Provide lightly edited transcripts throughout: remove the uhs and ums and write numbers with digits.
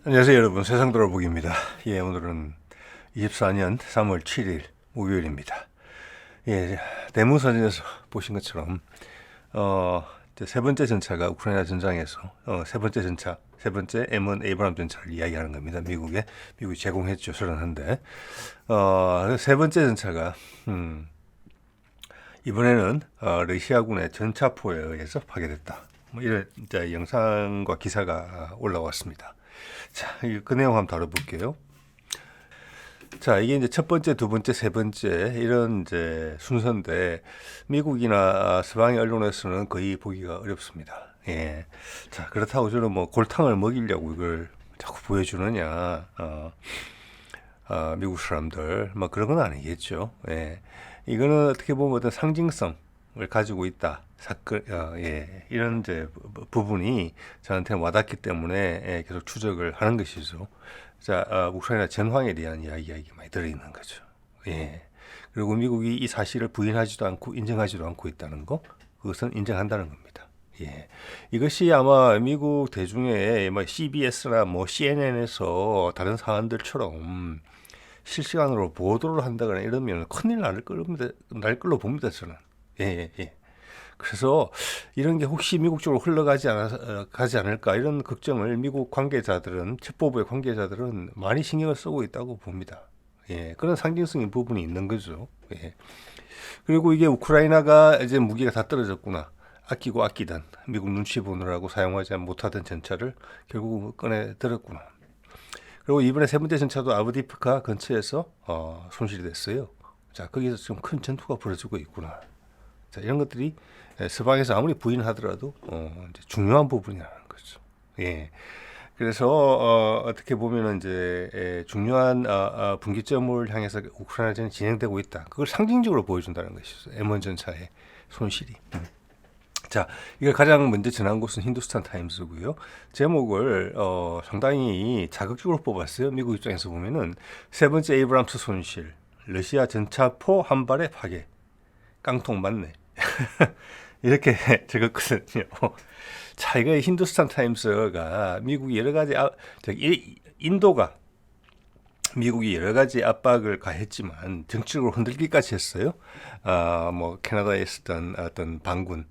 안녕하세요 여러분, 세상 돌아보기입니다. 예, 오늘은 24년 3월 7일 목요일입니다. 예, 대문사진에서 보신 것처럼 이제 세 번째 전차가 우크라이나 전장에서 세 번째 전차, 세 번째 M1 에이브람 전차를 이야기하는 겁니다. 미국이 제공했죠. 저런한데 세 번째 전차가 이번에는 러시아군의 전차포에 의해서 파괴됐다. 뭐 이런 이제 영상과 기사가 올라왔습니다. 자, 그 내용 한번 다뤄볼게요. 자, 이게 이제 첫 번째, 두 번째, 세 번째 이런 이제 순서인데 미국이나 서방의 언론에서는 거의 보기가 어렵습니다. 예. 자, 그렇다고 저는 뭐 골탕을 먹이려고 이걸 자꾸 보여주느냐, 미국 사람들, 뭐 그런 건 아니겠죠. 예. 이거는 어떻게 보면 어떤 상징성을 가지고 있다. 사건, 예, 이런 이제 부분이 저한테는 와닿기 때문에 예, 계속 추적을 하는 것이죠. 자, 우크라이나 전황에 대한 이야기가 많이 들어있는 거죠. 예. 그리고 미국이 이 사실을 부인하지도 않고 인정하지도 않고 있다는 거, 그것은 인정한다는 겁니다. 예. 이것이 아마 미국 대중의 뭐 CBS나 뭐 CNN에서 다른 사안들처럼 실시간으로 보도를 한다거나 이러면 큰일 날 걸로 봅니다, 저는. 예, 예, 예. 그래서 이런 게 혹시 미국 쪽으로 가지 않을까 이런 걱정을 미국 관계자들은, 첩보부의 관계자들은 많이 신경을 쓰고 있다고 봅니다. 예, 그런 상징성인 부분이 있는 거죠. 예. 그리고 이게 우크라이나가 이제 무기가 다 떨어졌구나. 아끼고 아끼던 미국 눈치 보느라고 사용하지 못하던 전차를 결국 꺼내 들었구나. 그리고 이번에 세 번째 전차도 아브디프카 근처에서 손실이 됐어요. 자, 거기서 좀 큰 전투가 벌어지고 있구나. 자, 이런 것들이 서방에서 아무리 부인하더라도 이제 중요한 부분이라는 거죠. 예. 그래서 어떻게 보면은 이제 중요한 분기점을 향해서 우크라이나전이 진행되고 있다. 그걸 상징적으로 보여준다는 것이죠. M1 전차의 손실이. 자, 이걸 가장 먼저 전한 곳은 힌두스탄 타임스고요. 제목을 상당히 자극적으로 뽑았어요. 미국 입장에서 보면은 세 번째 에이브람스 손실, 러시아 전차포 한 발의 파괴, 깡통 맞네. 이렇게 적었거든요. 자, 이거 힌두스탄 타임스가 미국이 여러 가지 인도가 미국이 여러 가지 압박을 가했지만 정치적으로 흔들기까지 했어요. 뭐 캐나다에 있었던 어떤 반군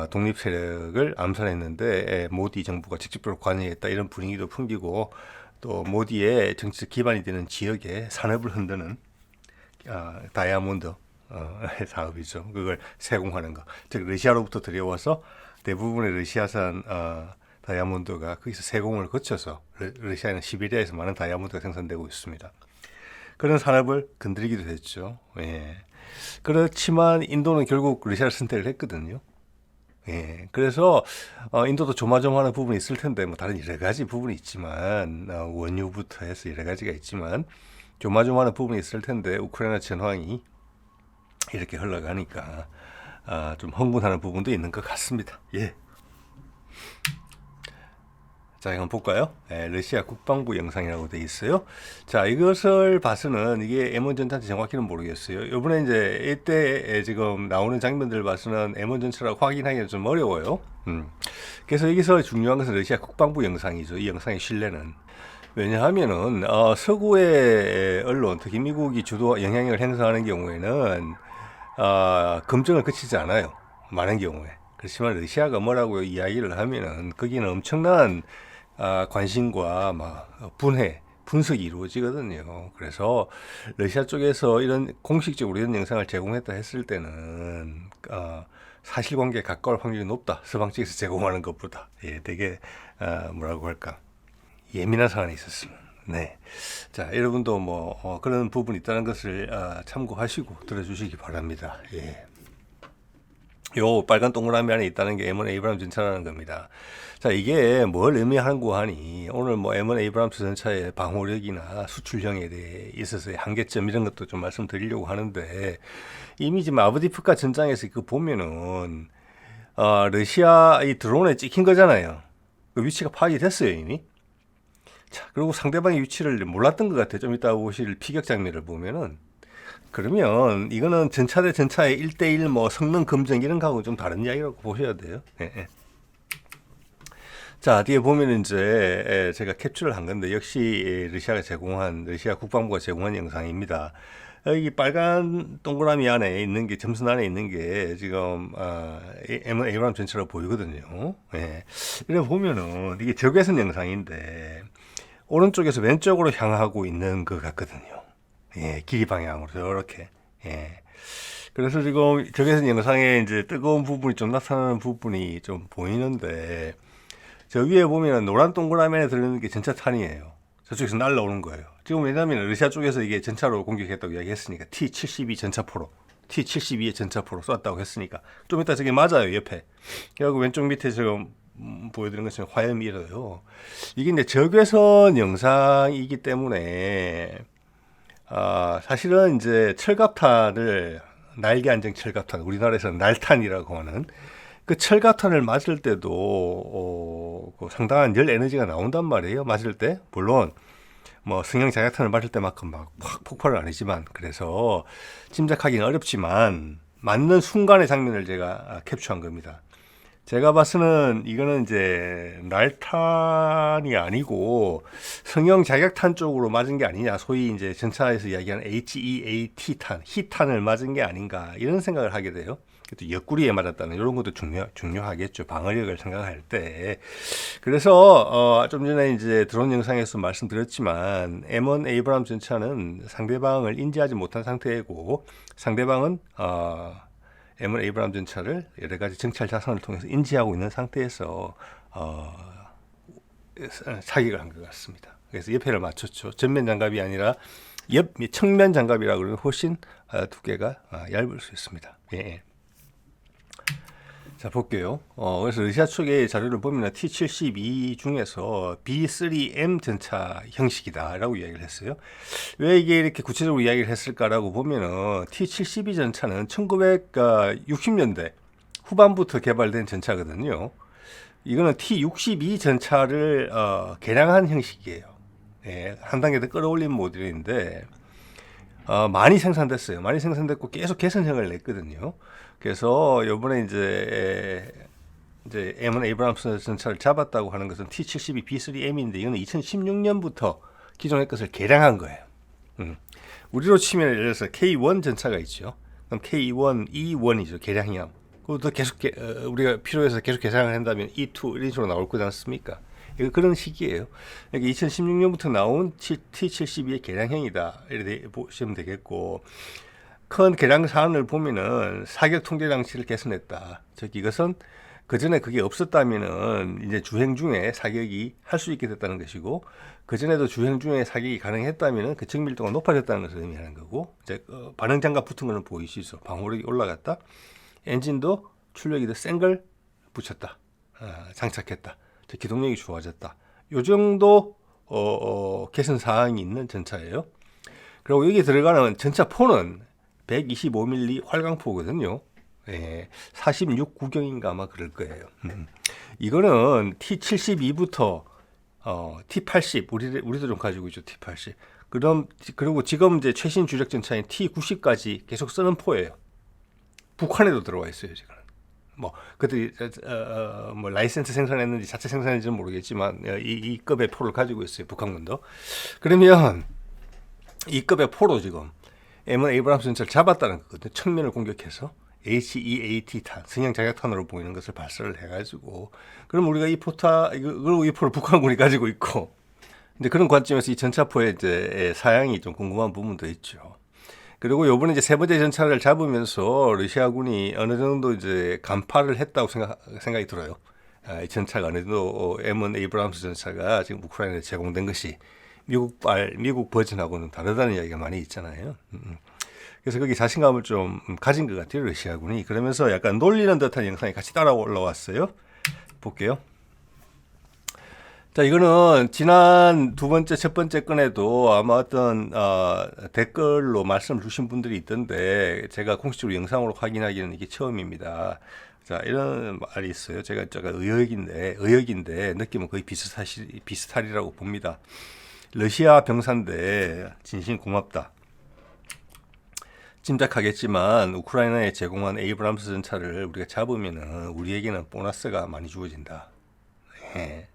독립 세력을 암살했는데 모디 정부가 직접적으로 관여했다 이런 분위기도 풍기고 또 모디의 정치적 기반이 되는 지역에 산업을 흔드는 다이아몬드 사업이죠. 그걸 세공하는 거. 즉 러시아로부터 들여와서 대부분의 러시아산 다이아몬드가 거기서 세공을 거쳐서 러시아는 시베리아에서 많은 다이아몬드가 생산되고 있습니다. 그런 산업을 건드리기도 했죠. 예. 그렇지만 인도는 결국 러시아를 선택을 했거든요. 예, 그래서 인도도 조마조마하는 부분이 있을 텐데 뭐 다른 여러 가지 부분이 있지만 원유부터 해서 여러 가지가 있지만 조마조마하는 부분이 있을 텐데 우크라이나 전황이 이렇게 흘러가니까 좀 흥분하는 부분도 있는 것 같습니다. 예. 자, 한번 볼까요? 예, 러시아 국방부 영상이라고 되어 있어요. 자, 이것을 봐서는 이게 M1 전차인지 정확히는 모르겠어요. 이번에 이제 이때 지금 나오는 장면들을 봐서는 M1 전차라고 확인하기는 좀 어려워요. 그래서 여기서 중요한 것은 러시아 국방부 영상이죠. 이 영상의 신뢰는. 왜냐하면은 서구의 언론, 특히 미국이 주도 영향력을 행사하는 경우에는 검증을 거치지 않아요. 많은 경우에. 그렇지만 러시아가 뭐라고 이야기를 하면은 거기는 엄청난 관심과 막 분석이 이루어지거든요. 그래서 러시아 쪽에서 이런 공식적으로 이런 영상을 제공했다 했을 때는 사실관계에 가까울 확률이 높다. 서방 쪽에서 제공하는 것보다. 예, 되게 뭐라고 할까, 예민한 사안이 있었습니다. 네. 자, 여러분도 뭐 그런 부분이 있다는 것을 참고하시고 들어주시기 바랍니다. 예. 요 빨간 동그라미 안에 있다는 게 M1 에이브람 전차라는 겁니다. 자, 이게 뭘 의미하는고 하니 오늘 뭐 M1 에이브람 전차의 방호력이나 수출형에 대해 있어서의 한계점 이런 것도 좀 말씀드리려고 하는데, 이미 지금 아브디프카 전장에서 그 보면은 러시아 이 드론에 찍힌 거잖아요. 그 위치가 파악이 됐어요 이미. 자, 그리고 상대방의 위치를 몰랐던 것 같아요. 좀 이따 보실 피격 장면을 보면은. 그러면 이거는 전차 대 전차의 1대1 뭐 성능 검증 이런 거하고 좀 다른 이야기라고 보셔야 돼요. 예, 예. 자, 뒤에 보면 이제 제가 캡처를 한 건데 역시 러시아 국방부가 제공한 영상입니다. 여기 빨간 동그라미 안에 있는 게 점선 안에 있는 게 지금 M1 에이브람 전차로 보이거든요. 예. 이래 보면은 이게 적외선 영상인데 오른쪽에서 왼쪽으로 향하고 있는 것 같거든요. 예, 길이 방향으로 이렇게. 예. 그래서 지금 적외선 영상에 이제 뜨거운 부분이 좀 나타나는 부분이 좀 보이는데 저 위에 보면 노란 동그라미 안에 들어있는 게 전차탄이에요. 저쪽에서 날라오는 거예요. 지금 왜냐하면 러시아 쪽에서 이게 전차로 공격했다고 이야기했으니까 T-72 전차포로 T-72의 전차포로 쐈다고 했으니까 좀 이따 저게 맞아요. 옆에. 그리고 왼쪽 밑에 지금 보여드리는 것처럼 화염이 일어요. 이게 이제 적외선 영상이기 때문에 사실은 이제 철갑탄을 날개 안정 철갑탄, 우리나라에서는 날탄이라고 하는 그 철갑탄을 맞을 때도 그 상당한 열 에너지가 나온단 말이에요. 맞을 때 물론 뭐 승형 자격탄을 맞을 때만큼 막 확 폭발은 아니지만 그래서 짐작하기는 어렵지만 맞는 순간의 장면을 제가 캡처한 겁니다. 제가 봐서는 이거는 이제 날탄이 아니고 승형 자격탄 쪽으로 맞은 게 아니냐, 소위 이제 전차에서 이야기하는 HEAT탄, 히탄을 맞은 게 아닌가 이런 생각을 하게 돼요. 또 옆구리에 맞았다는 이런 것도 중요하겠죠. 방어력을 생각할 때. 그래서 좀 전에 이제 드론 영상에서 말씀드렸지만 M1 에이브람 전차는 상대방을 인지하지 못한 상태이고 상대방은 M1 에이브람 전차를 여러 가지 정찰 자산을 통해서 인지하고 있는 상태에서 사격을 한 것 같습니다. 그래서 옆에를 맞췄죠. 전면 장갑이 아니라 측면 장갑이라 그러면 훨씬 두께가 얇을 수 있습니다. 예. 자, 볼게요. 그래서 러시아 측의 자료를 보면 T-72 중에서 B3M 전차 형식이다라고 이야기를 했어요. 왜 이게 이렇게 구체적으로 이야기를 했을까라고 보면은 T-72 전차는 1960년대 후반부터 개발된 전차거든요. 이거는 T-62 전차를 개량한 형식이에요. 예, 한 단계 더 끌어올린 모델인데 많이 생산됐어요. 많이 생산됐고 계속 개선형을 냈거든요. 그래서 요번에 이제 M1 에이브람스 전차를 잡았다고 하는 것은 T-72 B3M인데 이거는 2016년부터 기존의 것을 개량한 거예요. 우리로 치면 예를 들어서 K1 전차가 있죠. 그럼 K1, E1이죠. 개량형. 그것도 계속 우리가 필요해서 계속 개량을 한다면 E2 이런 식으로 나올 거지 않습니까? 이거 그런 시기예요. 그러니까 2016년부터 나온 T-72의 개량형이다. 이렇게 보시면 되겠고, 큰 개량 사안을 보면은 사격 통제 장치를 개선했다. 즉 이것은 그 전에 그게 없었다면은 이제 주행 중에 사격이 할 수 있게 됐다는 것이고, 그 전에도 주행 중에 사격이 가능했다면은 그 정밀도가 높아졌다는 것을 의미하는 거고, 이제 반응 장갑 붙은 거는 보이시죠? 방호력이 올라갔다. 엔진도 출력이 더 센 걸 붙였다. 장착했다. 기동력이 좋아졌다. 요 정도 개선 사항이 있는 전차예요. 그리고 여기 들어가는 전차포는 125mm 활강포거든요. 예, 46 구경인가 아마 그럴 거예요. 이거는 T72부터 T80 우리도 좀 가지고 있죠. T80. 그리고 지금 이제 최신 주력 전차인 T90까지 계속 쓰는 포예요. 북한에도 들어와 있어요, 지금. 뭐 그때 뭐 라이센스 생산했는지 자체 생산했는지는 모르겠지만 이 급의 포를 가지고 있어요, 북한군도. 그러면 이 급의 포로 지금 M1 에이브람스 전차를 잡았다는 거거든요. 측면을 공격해서 HEAT탄, 승형 자격탄으로 보이는 것을 발사를 해가지고, 그럼 우리가 이 포를 북한군이 가지고 있고, 근데 그런 관점에서 이 전차포의 이제 사양이 좀 궁금한 부분도 있죠. 그리고 요번에 이제 세 번째 전차를 잡으면서 러시아군이 어느 정도 이제 간파를 했다고 생각이 들어요. 이 전차가 어느 정도 M1 에이브람스 전차가 지금 우크라이나에 제공된 것이 미국 버전하고는 다르다는 이야기가 많이 있잖아요. 그래서 거기 자신감을 좀 가진 것 같아요, 러시아군이. 그러면서 약간 놀리는 듯한 영상이 같이 따라 올라왔어요. 볼게요. 자, 이거는 지난 첫 번째 건에도 아마 어떤 댓글로 말씀을 주신 분들이 있던데 제가 공식적으로 영상으로 확인하기는 이게 처음입니다. 자, 이런 말이 있어요. 제가 의역인데 느낌은 거의 비슷하리라고 봅니다. 러시아 병사인데 진심 고맙다. 짐작하겠지만 우크라이나에 제공한 에이브람스 전차를 우리가 잡으면은 우리에게는 보너스가 많이 주어진다. 네.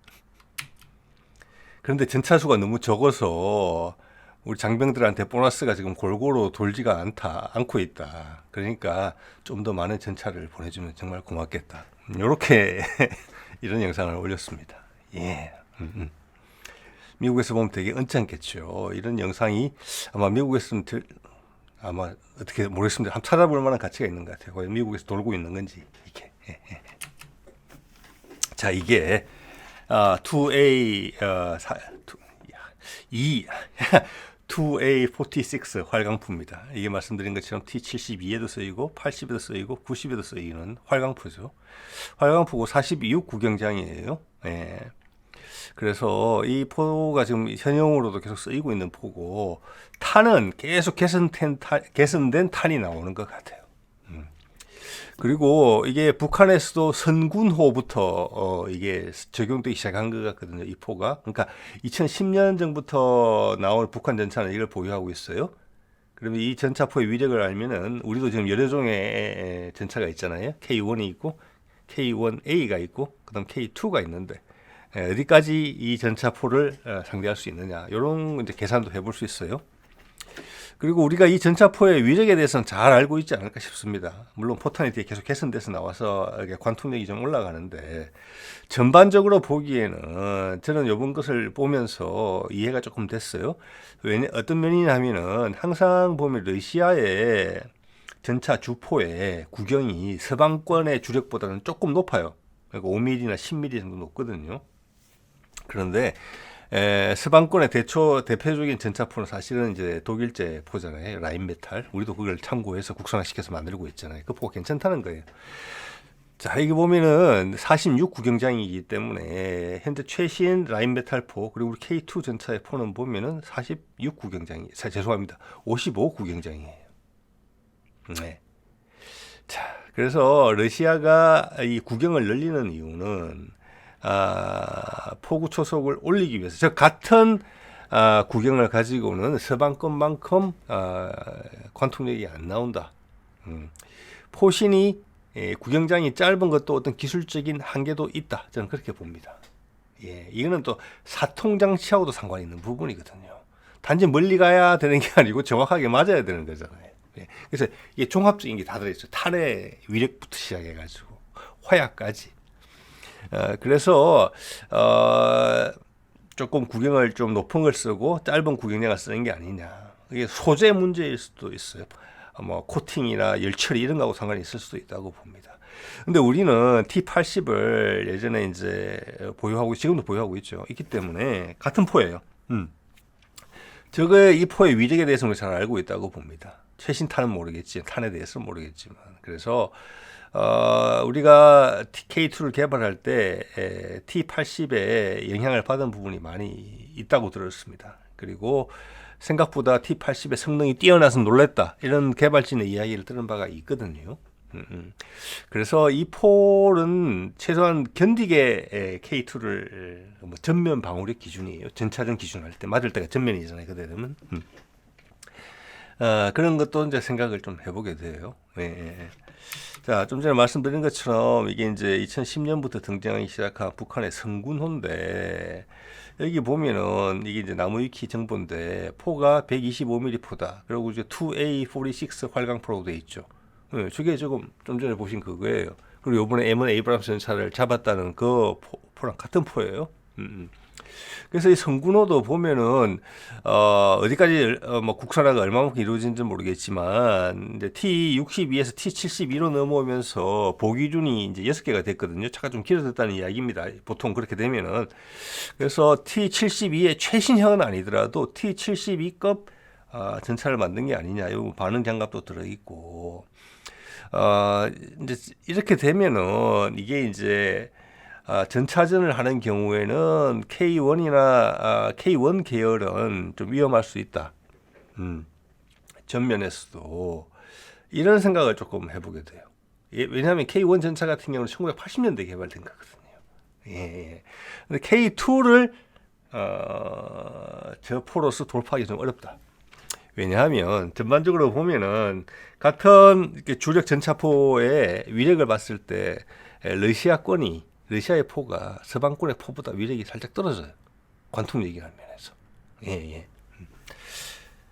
그런데 전차수가 너무 적어서 우리 장병들한테 보너스가 지금 골고루 돌지가 않고 있다. 그러니까 좀 더 많은 전차를 보내주면 정말 고맙겠다. 이렇게 이런 영상을 올렸습니다. 예. 미국에서 보면 되게 언짢겠죠. 이런 영상이 아마 미국에서는 아마 어떻게 모르겠습니다. 한번 찾아볼 만한 가치가 있는 것 같아요. 과연 미국에서 돌고 있는 건지 이게. 자, 이게 2A 2A46 활강포입니다. 이게 말씀드린 것처럼 T72에도 쓰이고 80에도 쓰이고 90에도 쓰이는 활강포죠. 활강포고 42육 구경장이에요. 예. 그래서 이 포가 지금 현용으로도 계속 쓰이고 있는 포고 탄은 계속 개선된 탄이 나오는 것 같아요. 그리고 이게 북한에서도 선군호부터 이게 적용되기 시작한 것 같거든요. 이 포가. 그러니까 2010년 전부터 나온 북한 전차는 이걸 보유하고 있어요. 그러면 이 전차포의 위력을 알면은 우리도 지금 여러 종의 전차가 있잖아요. K1이 있고 K1A가 있고 그다음 K2가 있는데 어디까지 이 전차포를 상대할 수 있느냐 이런 이제 계산도 해볼 수 있어요. 그리고 우리가 이 전차포의 위력에 대해서는 잘 알고 있지 않을까 싶습니다. 물론 포탄이 되게 계속 개선돼서 나와서 관통력이 좀 올라가는데 전반적으로 보기에는 저는 이번 것을 보면서 이해가 조금 됐어요. 어떤 면이냐면은 항상 보면 러시아의 전차 주포의 구경이 서방권의 주력보다는 조금 높아요. 그러니까 5mm나 10mm 정도 높거든요. 그런데 서방권의 대표적인 전차포는 사실은 이제 독일제 포잖아요. 라인메탈. 우리도 그걸 참고해서 국산화시켜서 만들고 있잖아요. 그 포가 괜찮다는 거예요. 자, 이게 보면은 46 구경장이기 때문에 현재 최신 라인메탈 포 그리고 우리 K2 전차의 포는 보면은 46 구경장이 죄송합니다. 55 구경장이에요. 네. 자, 그래서 러시아가 이 구경을 늘리는 이유는 포구 초속을 올리기 위해서 즉 같은 구경을 가지고는 서방권만큼 관통력이 안 나온다. 포신이 구경장이 짧은 것도 어떤 기술적인 한계도 있다. 저는 그렇게 봅니다. 예, 이거는 또 사통장치하고도 상관이 있는 부분이거든요. 단지 멀리 가야 되는 게 아니고 정확하게 맞아야 되는 거잖아요. 예, 그래서 이게 종합적인 게 다 들어있어요. 탄의 위력부터 시작해가지고 화약까지. 그래서 조금 구경을 좀 높은 걸 쓰고 짧은 구경량을 쓰는 게 아니냐. 이게 소재 문제일 수도 있어요. 뭐 코팅이나 열처리 이런 거하고 상관이 있을 수도 있다고 봅니다. 근데 우리는 T80을 예전에 이제 보유하고 지금도 보유하고 있기 때문에 같은 포예요. 이 포의 위력에 대해서는 잘 알고 있다고 봅니다. 최신 탄은 모르겠지, 탄에 대해서는 모르겠지만. 그래서 우리가 K2를 개발할 때 T80에 영향을 받은 부분이 많이 있다고 들었습니다. 그리고 생각보다 T80의 성능이 뛰어나서 놀랬다. 이런 개발진의 이야기를 들은 바가 있거든요. 그래서 이 폴은 최소한 견디게 K2를 전면 방어력 기준이에요. 전차전 기준할 때 맞을 때가 전면이잖아요. 그때 되면 그런 것도 이제 생각을 좀 해보게 돼요. 네. 자, 좀 전에 말씀드린 것처럼 이게 이제 2010년부터 등장하기 시작한 북한의 성군호인데 여기 보면은 이게 이제 나무위키 정보인데 포가 125mm 포다. 그리고 이제 2A46 활강포로 돼 있죠. 네, 저게 조금 좀 전에 보신 그거예요. 그리고 이번에 M1 에이브람스 전차를 잡았다는 그 포랑 같은 포예요. 그래서 이 성군호도 보면은 어디까지 뭐 국산화가 얼마만큼 이루어진지 모르겠지만 이제 T62에서 T72로 넘어오면서 보기준이 이제 6개가 됐거든요. 차가 좀 길어졌다는 이야기입니다. 보통 그렇게 되면은 그래서 T72의 최신형은 아니더라도 T72급 전차를 만든 게 아니냐. 요 반응 장갑도 들어 있고 이제 이렇게 되면은 이게 이제 전차전을 하는 경우에는 K1이나 K1 계열은 좀 위험할 수 있다. 전면에서도 이런 생각을 조금 해보게 돼요. 왜냐하면 K1 전차 같은 경우는 1980년대 개발된 거거든요. 예. 근데 K2를 저 포로서 돌파하기 좀 어렵다. 왜냐하면 전반적으로 보면은 같은 주력 전차포의 위력을 봤을 때 러시아의 포가 서방권의 포보다 위력이 살짝 떨어져요. 관통 얘기하는 면에서. 예.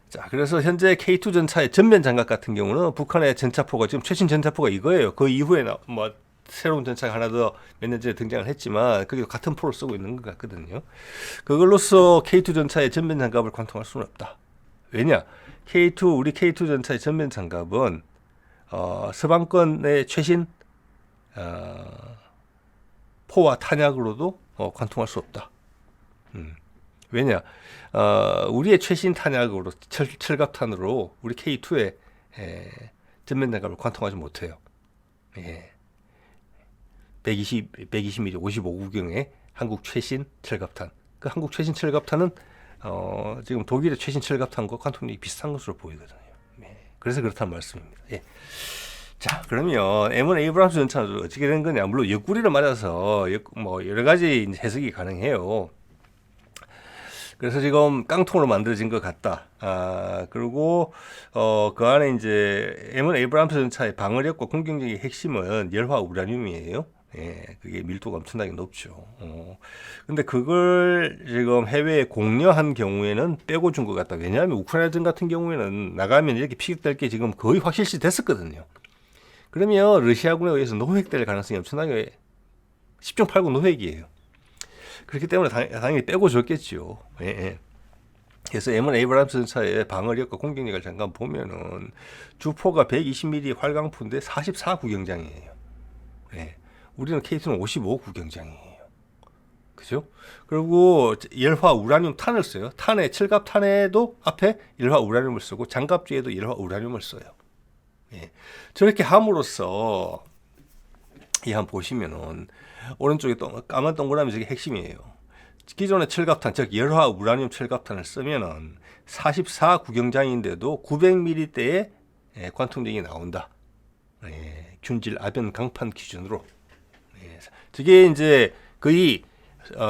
자, 그래서 현재 K2 전차의 전면 장갑 같은 경우는 북한의 전차포가 지금 최신 전차포가 이거예요. 그 이후에 뭐 새로운 전차가 하나 더 몇 년 전에 등장을 했지만 그게 같은 포를 쓰고 있는 것 같거든요. 그걸로써 K2 전차의 전면 장갑을 관통할 수는 없다. 왜냐? 우리 K2 전차의 전면 장갑은 서방권의 최신 포와 탄약으로도 관통할 수 없다. 왜냐? 우리의 최신 탄약으로 철갑탄으로 우리 K2의 전면 장갑을 관통하지 못해요. 예. 120mm 55구경의 한국 최신 철갑탄. 그 한국 최신 철갑탄은 지금 독일의 최신 철갑탄과 관통력이 비슷한 것으로 보이거든요. 예. 그래서 그렇다는 말씀입니다. 예. 자, 그러면 M1 에이브람스 전차는 어떻게 된 거냐? 물론 옆구리를 맞아서 뭐 여러 가지 해석이 가능해요. 그래서 지금 깡통으로 만들어진 것 같다. 그리고 그 안에 이제 M1 에이브람스 전차의 방어력과 공격력의 핵심은 열화 우라늄이에요. 예, 그게 밀도가 엄청나게 높죠. 근데 그걸 지금 해외에 공여한 경우에는 빼고 준 것 같다. 왜냐하면 우크라이나전 같은 경우에는 나가면 이렇게 피격될 게 지금 거의 확실시 됐었거든요. 그러면 러시아군에 의해서 노획될 가능성이 엄청나게 10중 8구 노획이에요. 그렇기 때문에 당연히 빼고 줬겠죠. 예. 그래서 M1 에이브람스 전차의 방어력과 공격력을 잠깐 보면은 주포가 120mm 활강포인데 44구경장이에요. 예. 우리는 K2는 55구경장이에요. 그죠? 그리고 열화 우라늄 탄을 써요. 탄에 철갑 탄에도 앞에 열화 우라늄을 쓰고 장갑 뒤에도 열화 우라늄을 써요. 예. 저렇게 함으로써 한번 보시면은 오른쪽에 까만 동그라미 저게 핵심이에요. 기존의 철갑탄, 즉 열화 우라늄 철갑탄을 쓰면은 44구경장인데도 900mm대의 관통력이 나온다. 예, 균질 아변 강판 기준으로. 예, 저게 이제 거의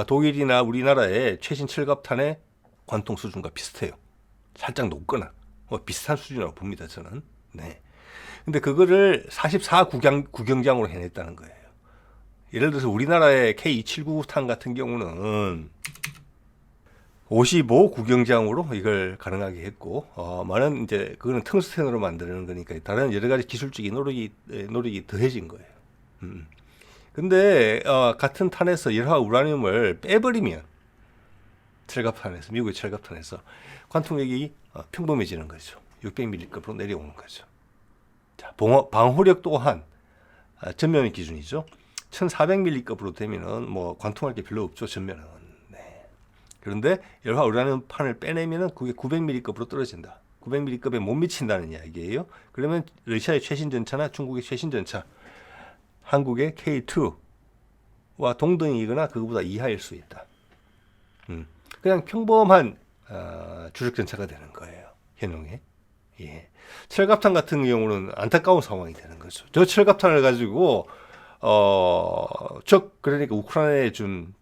독일이나 우리나라의 최신 철갑탄의 관통 수준과 비슷해요. 살짝 높거나 비슷한 수준이라고 봅니다, 저는. 네. 근데 그거를 44구경장으로 해냈다는 거예요. 예를 들어서 우리나라의 K279탄 같은 경우는 55구경장으로 이걸 가능하게 했고, 많은 이제 그거는 텅스텐으로 만드는 거니까 다른 여러 가지 기술적인 노력이 더해진 거예요. 근데 같은 탄에서 열화 우라늄을 빼버리면 철갑탄에서 미국의 철갑탄에서 관통력이 평범해지는 거죠. 600mm급으로 내려오는 거죠. 자, 방호력 또한 전면 기준이죠. 1400mm급으로 되면은 뭐 관통할 게 별로 없죠, 전면은. 네. 그런데 열화 우라늄 판을 빼내면은 그게 900mm급으로 떨어진다. 900mm급에 못 미친다는 이야기예요. 그러면 러시아의 최신 전차나 중국의 최신 전차, 한국의 K2와 동등이거나 그거보다 이하일 수 있다. 그냥 평범한 주력 전차가 되는 거예요, 현용에. 예. 철갑탄 같은 경우는 안타까운 상황이 되는 거죠. 저 철갑탄을 가지고 그러니까 우크라이나에 준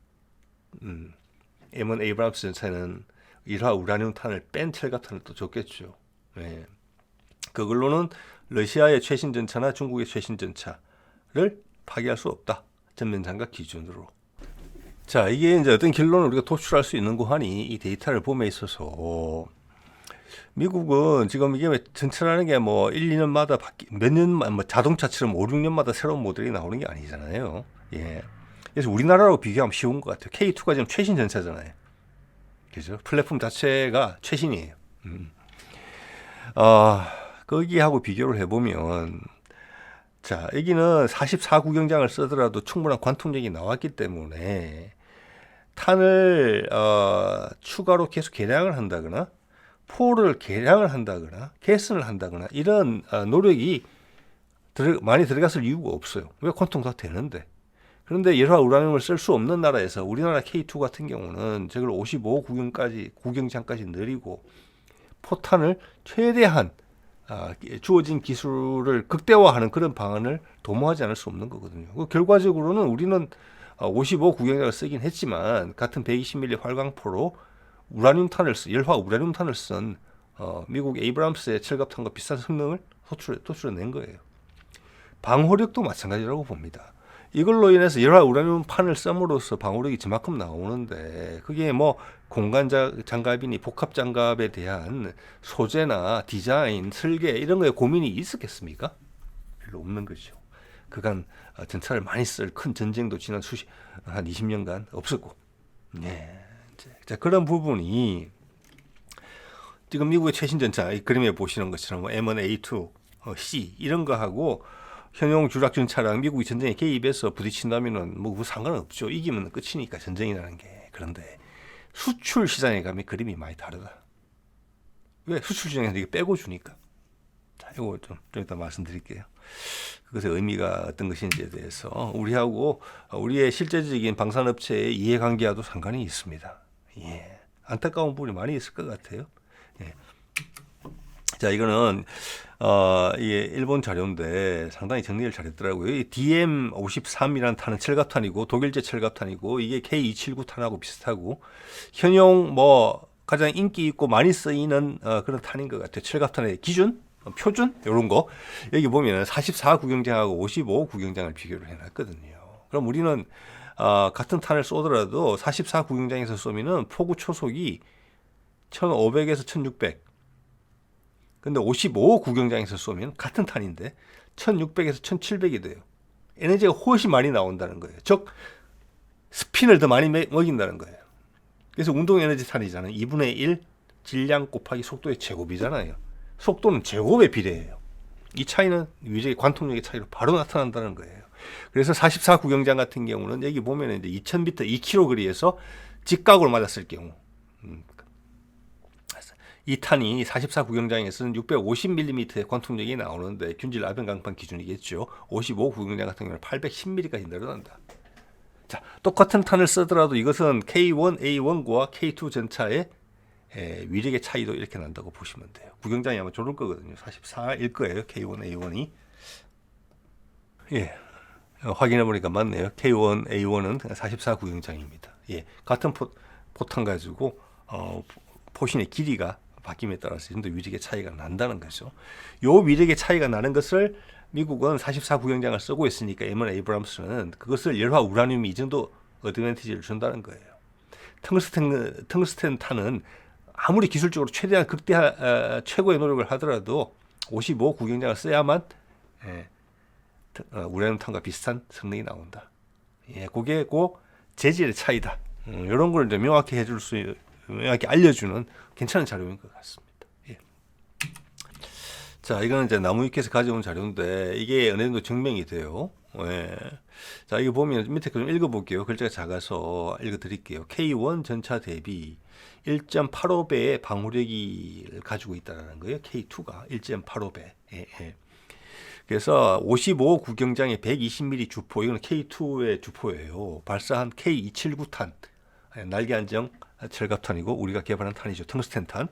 M1 에이브람스 전차는 일화 우라늄 탄을 뺀 철갑탄을 또 줬겠죠. 예. 그걸로는 러시아의 최신 전차나 중국의 최신 전차를 파괴할 수 없다. 전면 장갑 기준으로. 자, 이게 이제 어떤 결론을 우리가 도출할 수 있는 거 하니 이 데이터를 봄에 있어서 미국은 지금 이게 전차라는 게 뭐 1, 2년마다 몇 년만 뭐 자동차처럼 5, 6년마다 새로운 모델이 나오는 게 아니잖아요. 예. 그래서 우리나라로 비교하면 쉬운 것 같아요. K2가 지금 최신 전차잖아요. 그죠? 플랫폼 자체가 최신이에요. 거기하고 비교를 해보면, 자, 여기는 44구경장을 쓰더라도 충분한 관통력이 나왔기 때문에 탄을 추가로 계속 개량을 한다거나 포를 개량을 한다거나 개선을 한다거나 이런 노력이 많이 들어갔을 이유가 없어요. 왜 관통 다 되는데. 그런데 열화 우라늄을 쓸 수 없는 나라에서 우리나라 K2 같은 경우는 저걸 55구경장까지 늘리고 포탄을 최대한 주어진 기술을 극대화하는 그런 방안을 도모하지 않을 수 없는 거거든요. 결과적으로는 우리는 55구경장을 쓰긴 했지만 같은 120mm 활강포로 열화 우라늄탄을 쓴 미국 에이브람스의 철갑탄과 비슷한 성능을 도출해낸 거예요. 방호력도 마찬가지라고 봅니다. 이걸로 인해서 열화 우라늄판을 썸으로써 방어력이 저만큼 나오는데 그게 뭐 공간 장갑이니 복합 장갑에 대한 소재나 디자인, 설계 이런 거에 고민이 있었겠습니까? 별로 없는 거죠. 그간 전차를 많이 쓸 큰 전쟁도 지난 한 20년간 없었고, 예. 자, 그런 부분이 지금 미국의 최신 전차, 이 그림에 보시는 것처럼 뭐 M1, A2, C 이런 거하고 현용 주락 전차랑 미국이 전쟁에 개입해서 부딪힌다면은 뭐 상관없죠. 이기면 끝이니까 전쟁이라는 게. 그런데 수출 시장에 가면 그림이 많이 다르다. 왜? 수출 시장에서 이게 빼고 주니까. 자, 이거 좀 이따 말씀드릴게요. 그것의 의미가 어떤 것인지에 대해서 우리하고 우리의 실제적인 방산업체의 이해관계와도 상관이 있습니다. 예. 안타까운 부분이 많이 있을 것 같아요. 예. 자, 이거는 이게 일본 자료인데 상당히 정리를 잘했더라고요. 이 DM53이라는 탄은 철갑탄이고 독일제 철갑탄이고 이게 K279 탄하고 비슷하고 현용 뭐 가장 인기 있고 많이 쓰이는 그런 탄인 것 같아요. 철갑탄의 기준, 표준 이런 거 여기 보면 44 구경장하고 55 구경장을 비교를 해놨거든요. 그럼 우리는 같은 탄을 쏘더라도 44 구경장에서 쏘면은 포구 초속이 1500에서 1600. 근데 55 구경장에서 쏘면 같은 탄인데 1600에서 1700이 돼요. 에너지가 훨씬 많이 나온다는 거예요. 즉 스핀을 더 많이 먹인다는 거예요. 그래서 운동 에너지 탄이잖아요. 2분의 1 질량 곱하기 속도의 제곱이잖아요. 속도는 제곱에 비례해요. 이 차이는 위력의 관통력의 차이로 바로 나타난다는 거예요. 그래서 44 구경장 같은 경우는 여기 보면 이제 2000m 2km 거리에서 직각으로 맞았을 경우 이 탄이 44 구경장에서는 650mm의 관통력이 나오는데 균질 아변 강판 기준이겠죠. 55 구경장 같은 경우는 810mm까지 늘어난다. 자, 똑같은 탄을 쓰더라도 이것은 K1A1과 K2 전차의 위력의 차이도 이렇게 난다고 보시면 돼요. 구경장이 아마 저럴 거거든요. 44일 거예요. K1A1이. 예. 확인해 보니까 맞네요. K1A1은 44 구경장입니다. 예. 같은 포탄 가지고 포신의 길이가 바뀜에 따라서 이 정도 위력의 차이가 난다는 거죠. 요 위력의 차이가 나는 것을 미국은 44 구경장을 쓰고 있으니까 M1 에이브람스는 그것을 열화 우라늄이 이 정도 어드밴티지를 준다는 거예요. 텅스텐 탄은 아무리 기술적으로 최대한 최고의 노력을 하더라도 55 구경장을 써야만 우라늄 탄과 비슷한 성능이 나온다. 예, 그게 그 재질의 차이다. 이런 걸 이제 명확히 해줄 수 명확히 알려주는 괜찮은 자료인 것 같습니다. 예. 자, 이거는 이제 나무위키에서 가져온 자료인데 이게 어느 정도 증명이 돼요. 예. 자, 이거 보면 밑에 좀 읽어볼게요. 글자가 작아서 읽어드릴게요. K1 전차 대비 1.85배의 방호력을 가지고 있다는 거예요. K2가 1.85배. 예, 예. 그래서 55 구경장의 120mm 주포, 이거는 K2의 주포예요. 발사한 K279탄, 날개 안정 철갑탄이고 우리가 개발한 탄이죠. 텅스텐 탄.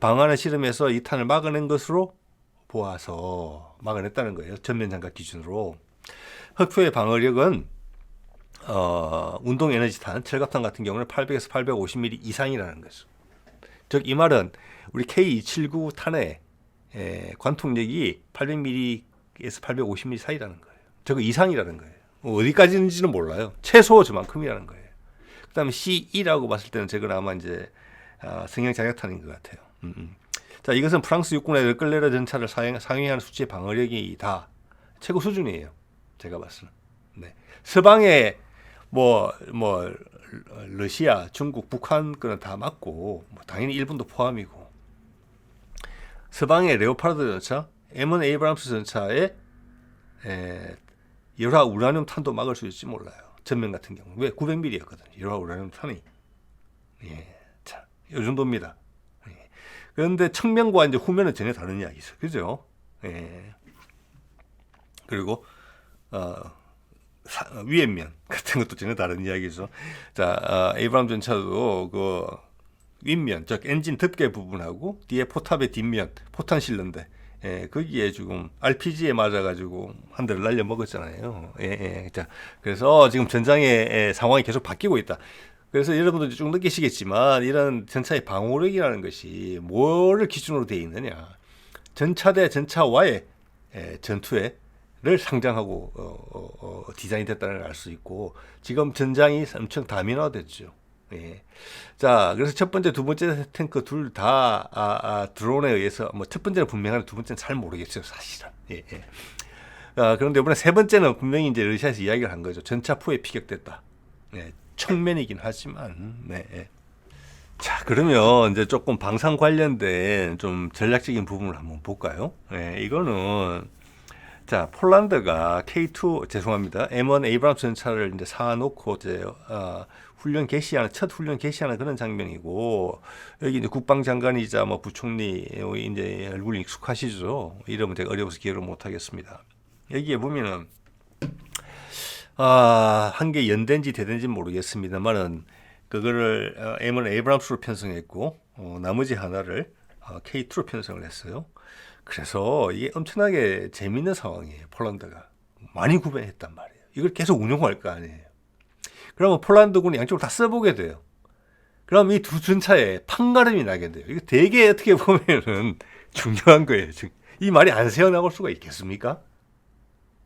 방안을 실험해서 이 탄을 막아낸 것으로 보아서 막아냈다는 거예요. 전면 장갑 기준으로. 흑표의 방어력은 운동 에너지 탄, 철갑탄 같은 경우는 800에서 850mm 이상이라는 거죠. 즉 이 말은 우리 K279 탄의 관통력이 800mm에서 850mm 사이라는 거예요. 저거 이상이라는 거예요. 어디까지인지는 몰라요. 최소 저만큼이라는 거예요. 그다음에 C2라고 봤을 때는 저건 아마 이제 성형 자격탄인 것 같아요. 자, 이것은 프랑스 육군의 르클레르 전차를 상회하는 수치의 방어력이 다 최고 수준이에요. 제가 봤을 때. 네. 서방의 러시아, 중국, 북한 거는 다 맞고 당연히 일본도 포함이고 서방의 레오파르드 전차, M1 에이브람스 전차의 열화 우라늄 탄도 막을 수 있을지 몰라요. 전면 같은 경우. 왜? 900mm였거든요. 열화 우라늄 탄이. 예. 자, 이 정도입니다. 예. 그런데 측면과 이제 후면은 전혀 다른 이야기죠. 그죠? 예. 그리고, 위에 면 같은 것도 전혀 다른 이야기죠. 자, 에이브람 전차도 그 윗면, 즉 엔진 덮개 부분하고 뒤에 포탑의 뒷면, 포탄 실는데 거기에 지금 RPG에 맞아가지고 한 대를 날려 먹었잖아요. 자, 그래서 지금 전장의 상황이 계속 바뀌고 있다. 그래서 여러분들 쭉 느끼시겠지만 이런 전차의 방호력이라는 것이 뭐를 기준으로 되어 있느냐? 전차 대 전차와의 전투의 상장하고 디자인이 됐다는 걸 알 수 있고 지금 전장이 엄청 다민화됐죠. 예. 자, 그래서 첫 번째, 두 번째 탱크 둘 다 드론에 의해서 뭐 첫 번째는 분명한데 두 번째는 잘 모르겠어요, 사실은. 예, 예. 그런데 이번에 세 번째는 분명히 이제 러시아에서 이야기를 한 거죠. 전차포에 피격됐다. 예, 청면이긴 하지만. 네. 예. 자, 그러면 이제 조금 방산 관련된 좀 전략적인 부분을 한번 볼까요? 예, 이거는 자, 폴란드가 K2 죄송합니다. M1 에이브람스 전차를 이제 사놓고 이제 첫 훈련 개시하는 그런 장면이고 여기 이제 국방장관이자 뭐 부총리 이제 얼굴 익숙하시죠? 이름은 제가 어려워서 기억을 못 하겠습니다. 여기에 보면은 한 개 연대인지 대대인지 모르겠습니다만은 그거를 M1 에이브람스로 편성했고 나머지 하나를 K2로 편성을 했어요. 그래서 이게 엄청나게 재밌는 상황이에요. 폴란드가 많이 구매했단 말이에요. 이걸 계속 운용할 거 아니에요. 그러면 폴란드군이 양쪽을 다 써보게 돼요. 그럼 이 두 전차에 판가름이 나게 돼요. 이거 되게 어떻게 보면은 중요한 거예요. 이 말이 안 새어나올 수가 있겠습니까?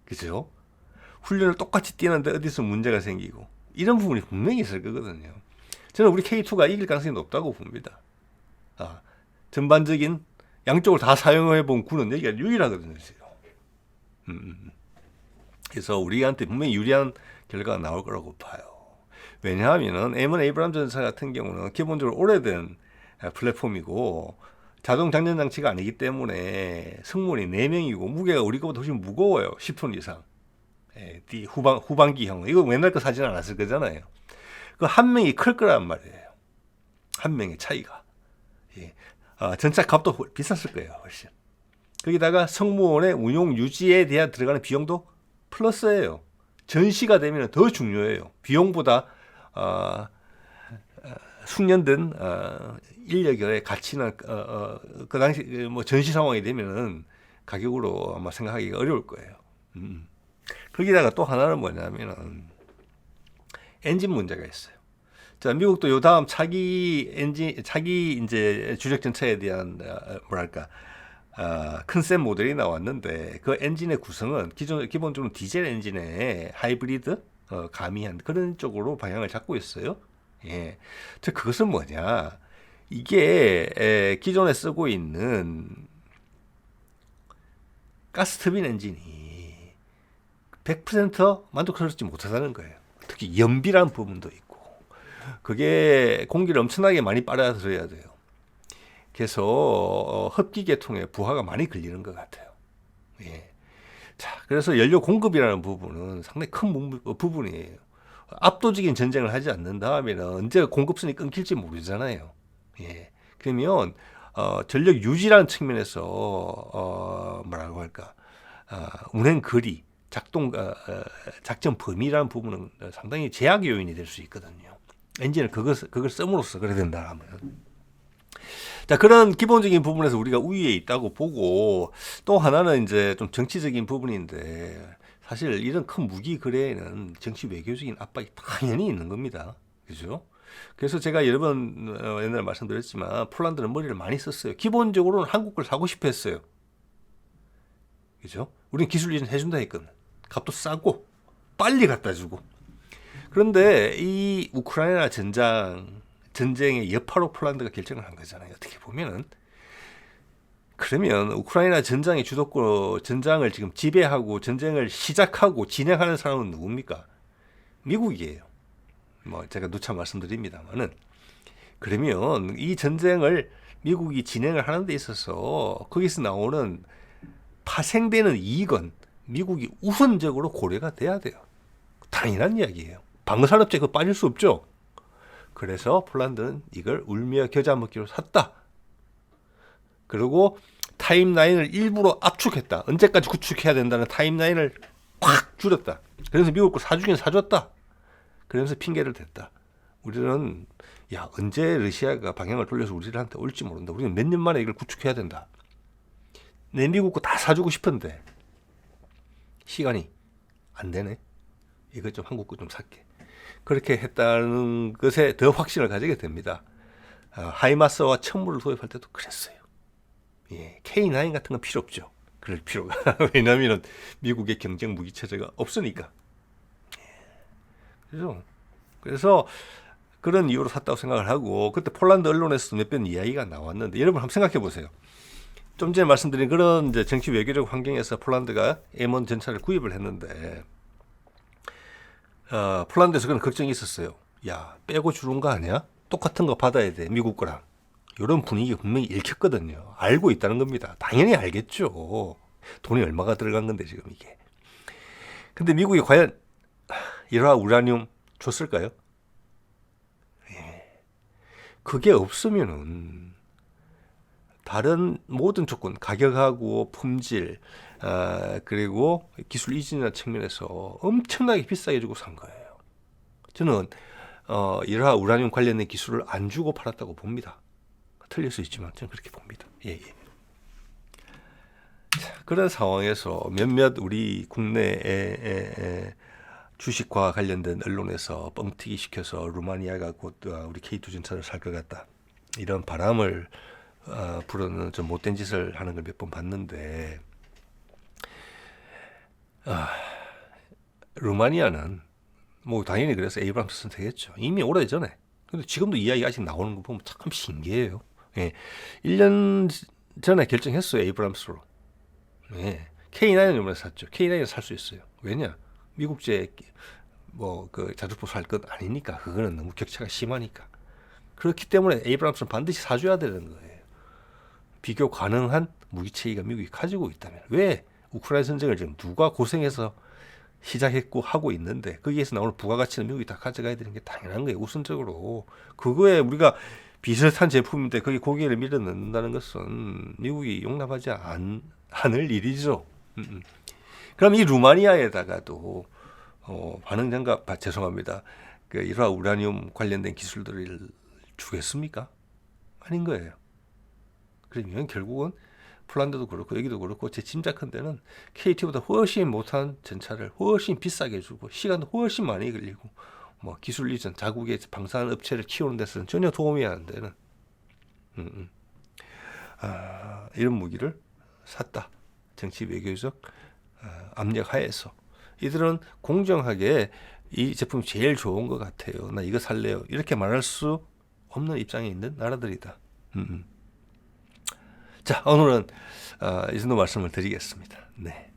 그죠? 훈련을 똑같이 뛰는데 어디서 문제가 생기고 이런 부분이 분명히 있을 거거든요. 저는 우리 K2가 이길 가능성이 높다고 봅니다. 전반적인 양쪽을 다 사용해 본 군은 여기가 유일하거든요. 그래서 우리한테 분명히 유리한 결과가 나올 거라고 봐요. 왜냐하면 M1 에이브람 전차 같은 경우는 기본적으로 오래된 플랫폼이고 자동 장전 장치가 아니기 때문에 승무원이 4명이고 무게가 우리 거보다 훨씬 무거워요. 10톤 이상. 후반기형. 이거 맨날 거 사진 않았을 거잖아요. 그 한 명이 클 거란 말이에요. 한 명의 차이가. 전차 값도 비쌌을 거예요. 훨씬. 거기다가 승무원의 운용 유지에 대한 들어가는 비용도 플러스예요. 전시가 되면 더 중요해요. 비용보다 숙련된 인력의 가치는 그 당시 뭐 전시 상황이 되면은 가격으로 아마 생각하기가 어려울 거예요. 거기다가 또 하나는 뭐냐면은 엔진 문제가 있어요. 자, 미국도 요 다음 차기 이제 주력 전차에 대한 컨셉 모델이 나왔는데 그 엔진의 구성은 기본적으로 디젤 엔진에 하이브리드 가미한 그런 쪽으로 방향을 잡고 있어요. 예. 저 그것은 뭐냐? 이게 기존에 쓰고 있는 가스터빈 엔진이 100% 만족스럽지 못하다는 거예요. 특히 연비라는 부분도 있고. 그게 공기를 엄청나게 많이 빨아들여야 돼요. 그래서 흡기 계통에 부하가 많이 걸리는 것 같아요. 예. 자, 그래서 연료 공급이라는 부분은 상당히 큰 부분이에요. 압도적인 전쟁을 하지 않는다면 언제 공급선이 끊길지 모르잖아요. 예. 그러면 전력 유지라는 측면에서 뭐라고 할까 운행 거리, 작전 범위라는 부분은 상당히 제약 요인이 될 수 있거든요. 엔진을 그걸 씀으로써 그래야 된다 하면. 자, 그런 기본적인 부분에서 우리가 우위에 있다고 보고 또 하나는 이제 좀 정치적인 부분인데 사실 이런 큰 무기 거래에는 정치 외교적인 압박이 당연히 있는 겁니다. 그죠? 그래서 제가 여러 번 옛날에 말씀드렸지만 폴란드는 머리를 많이 썼어요. 기본적으로는 한국 걸 사고 싶어 했어요. 그죠? 우리는 기술 이전 해준다 했거든. 값도 싸고 빨리 갖다 주고. 그런데 이 우크라이나 전쟁의 여파로 폴란드가 결정을 한 거잖아요. 어떻게 보면은. 그러면 우크라이나 전장의 전장을 지금 지배하고 전쟁을 시작하고 진행하는 사람은 누굽니까? 미국이에요. 뭐 제가 누차 말씀드립니다만은. 그러면 이 전쟁을 미국이 진행을 하는 데 있어서 거기서 나오는 파생되는 이익은 미국이 우선적으로 고려가 돼야 돼요. 당연한 이야기예요. 방어산업재 그거 빠질 수 없죠. 그래서 폴란드는 이걸 울며 겨자 먹기로 샀다. 그리고 타임라인을 일부러 압축했다. 언제까지 구축해야 된다는 타임라인을 확 줄였다. 그래서 미국 거 사주긴 사줬다. 그러면서 핑계를 댔다. 우리는 언제 러시아가 방향을 돌려서 우리한테 올지 모른다. 우리는 몇 년 만에 이걸 구축해야 된다. 내 미국 거 다 사주고 싶은데 시간이 안 되네. 이거 좀 한국 거 좀 살게. 그렇게 했다는 것에 더 확신을 가지게 됩니다. 하이마스와 천물을 도입할 때도 그랬어요. 예, K9 같은 건 필요 없죠. 그럴 필요가. 왜냐하면 미국의 경쟁 무기 체제가 없으니까. 그래서 그런 이유로 샀다고 생각을 하고, 그때 폴란드 언론에서 몇 번 이야기가 나왔는데, 여러분 한번 생각해 보세요. 좀 전에 말씀드린 그런 이제 정치 외교적 환경에서 폴란드가 M1 전차를 구입을 했는데, 폴란드에서 그런 걱정이 있었어요. 야, 빼고 주는 거 아니야? 똑같은 거 받아야 돼, 미국 거랑. 이런 분위기가 분명히 읽혔거든요. 알고 있다는 겁니다. 당연히 알겠죠. 돈이 얼마가 들어간 건데 지금 이게. 근데 미국이 과연 이러한 우라늄 줬을까요? 그게 없으면은 다른 모든 조건, 가격하고 품질, 그리고 기술 이전이라는 측면에서 엄청나게 비싸게 주고 산 거예요. 저는 이러한 우라늄 관련된 기술을 안 주고 팔았다고 봅니다. 틀릴 수 있지만 저는 그렇게 봅니다. 예. 자, 그런 상황에서 몇몇 우리 국내에 주식과 관련된 언론에서 뻥튀기 시켜서 루마니아가 곧 우리 K2 전차를 살 것 같다, 이런 바람을 부르는 좀 못된 짓을 하는 걸 몇 번 봤는데, 루마니아는 뭐 당연히 그래서 에이브람스 선택했죠. 이미 오래전에. 근데 지금도 이야기 아직 나오는 거 보면 참 신기해요. 예. 1년 전에 결정했어요, 에이브람스로. 예. K9을 이번에 샀죠. K9을 살 수 있어요. 왜냐? 미국제 그 자주포 살 것 아니니까. 그거는 너무 격차가 심하니까. 그렇기 때문에 에이브람스는 반드시 사줘야 되는 거예요. 비교 가능한 무기 체계가 미국이 가지고 있다면. 왜 우크라이나 전쟁을 지금 누가 고생해서 시작했고 하고 있는데, 거기에서 나오는 부가가치는 미국이 다 가져가야 되는 게 당연한 거예요. 우선적으로. 그거에 우리가 비슷한 제품인데 거기 고개를 밀어 넣는다는 것은 미국이 용납하지 않을 일이죠. 그럼 이 루마니아에다가도 반응장갑, 죄송합니다, 그 이러한 우라늄 관련된 기술들을 주겠습니까? 아닌 거예요. 그러면 결국은 폴란드도 그렇고 여기도 그렇고 제 짐작컨대는 KT보다 훨씬 못한 전차를 훨씬 비싸게 주고 시간도 훨씬 많이 걸리고 뭐 기술 이전, 자국의 방산 업체를 키우는 데서는 전혀 도움이 안 되는 이런 무기를 샀다. 정치 외교적 압력 하에서 이들은 공정하게 이 제품이 제일 좋은 것 같아요, 나 이거 살래요, 이렇게 말할 수 없는 입장에 있는 나라들이다. 자, 오늘은 이 정도 말씀을 드리겠습니다. 네.